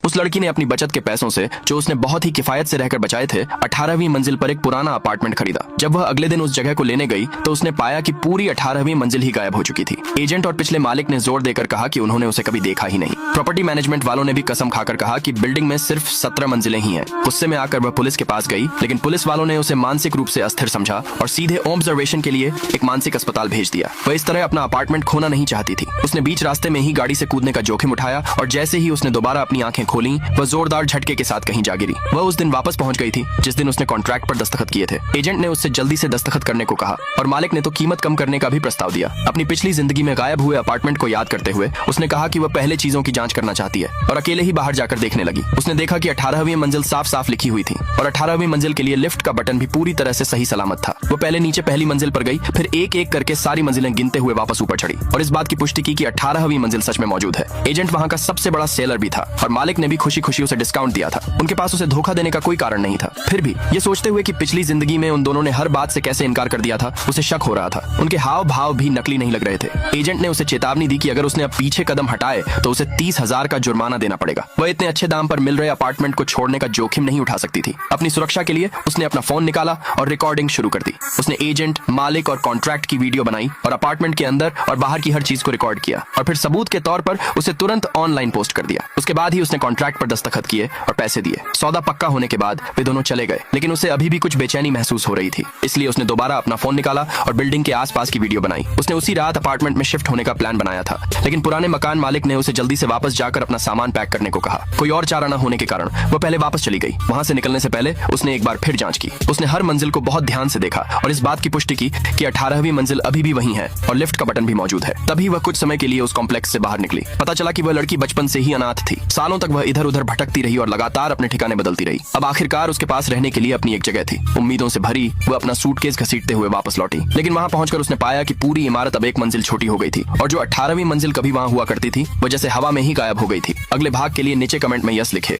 उस लड़की ने अपनी बचत के पैसों से, जो उसने बहुत ही किफायत से रहकर बचाए थे, 18वीं मंजिल पर एक पुराना अपार्टमेंट खरीदा। जब वह अगले दिन उस जगह को लेने गई तो उसने पाया कि पूरी 18वीं मंजिल ही गायब हो चुकी थी। एजेंट और पिछले मालिक ने जोर देकर कहा कि उन्होंने उसे कभी देखा ही नहीं। प्रॉपर्टी मैनेजमेंट वालों ने भी कसम खाकर कहा कि बिल्डिंग में सिर्फ 17 मंजिलें ही हैं। गुस्से में आकर वह पुलिस के पास गई, लेकिन पुलिस वालों ने उसे मानसिक रूप से अस्थिर समझा और सीधे ऑब्जर्वेशन के लिए एक मानसिक अस्पताल भेज दिया। वह इस तरह अपना अपार्टमेंट खोना नहीं चाहती थी। उसने बीच रास्ते में ही गाड़ी से कूदने का जोखिम उठाया और जैसे ही उसने दोबारा अपनी आंखें खोली, वह जोरदार झटके के साथ कहीं जा गिरी। वह उस दिन वापस पहुंच गई थी जिस दिन उसने कॉन्ट्रैक्ट पर दस्तखत किए थे। एजेंट ने उससे जल्दी से दस्तखत करने को कहा और मालिक ने तो कीमत कम करने का भी प्रस्ताव दिया। अपनी पिछली जिंदगी में गायब हुए अपार्टमेंट को याद करते हुए उसने कहा कि वह पहले चीजों की जांच करना चाहती है और अकेले ही बाहर जाकर देखने लगी। उसने देखा कि 18वीं मंजिल साफ साफ लिखी हुई थी और 18वीं मंजिल के लिए लिफ्ट का बटन भी पूरी तरह से सही सलामत था। वो पहले नीचे पहली मंजिल पर गई, फिर एक एक करके सारी मंजिलें गिनते हुए वापस ऊपर चढ़ी और इस बात की पुष्टि की कि 18वीं मंजिल सच में मौजूद है। एजेंट वहां का सबसे बड़ा सेलर भी था और मालिक ने भी खुशी खुशी उसे डिस्काउंट दिया था। उनके पास उसे धोखा देने का कोई कारण नहीं था। फिर भी ये सोचते हुए कि पिछली जिंदगी में उन दोनों ने हर बात से कैसे इनकार कर दिया था, उसे शक हो रहा था। उनके हाव भाव भी नकली नहीं लग रहे थे। एजेंट ने उसे चेतावनी दी कि अगर उसने अब पीछे कदम हटाए तो उसे 30,000 का जुर्माना देना पड़ेगा। वह इतने अच्छे दाम पर मिल रहे अपार्टमेंट को छोड़ने का जोखिम नहीं उठा सकती थी। अपनी सुरक्षा के लिए उसने अपना फोन निकाला और रिकॉर्डिंग शुरू कर दी। उसने एजेंट, मालिक और कॉन्ट्रैक्ट की वीडियो बनाई और अपार्टमेंट के अंदर और बाहर की हर चीज को रिकॉर्ड किया और फिर सबूत के तौर पर उसे तुरंत ऑनलाइन पोस्ट कर दिया। उसके बाद ही उसने कॉन्ट्रैक्ट पर दस्तखत किए और पैसे दिए। सौदा पक्का होने के बाद वे दोनों चले गए, लेकिन उसे अभी भी कुछ बेचैनी महसूस हो रही थी। इसलिए उसने दोबारा अपना फोन निकाला और बिल्डिंग के आसपास की वीडियो बनाई। उसने उसी रात अपार्टमेंट में शिफ्ट होने का प्लान बनाया था, लेकिन पुराने मकान मालिक ने उसे जल्दी से वापस जाकर अपना सामान पैक करने को कहा। कोई और चारा न होने के कारण वो पहले वापस चली गई। वहां से निकलने से पहले उसने एक बार फिर जांच की। उसने हर मंजिल को बहुत ध्यान से देखा और इस बात की पुष्टि की कि 18वीं मंजिल अभी भी वहीं है और लिफ्ट का बटन भी मौजूद है। तभी वह कुछ समय के लिए उस कॉम्प्लेक्स से बाहर निकली। पता चला कि वह लड़की बचपन से ही अनाथ थी। सालों तक वह इधर उधर भटकती रही और लगातार अपने ठिकाने बदलती रही। अब आखिरकार उसके पास रहने के लिए अपनी एक जगह थी। उम्मीदों से भरी वह अपना सूटकेस घसीटते हुए वापस लौटी, लेकिन वहां पहुंचकर उसने पाया कि पूरी इमारत अब एक मंजिल छोटी हो गई थी और जो 18वीं मंजिल कभी वहां हुआ करती थी वह जैसे हवा में ही गायब हो गई थी। अगले भाग के लिए नीचे कमेंट में यस लिखे।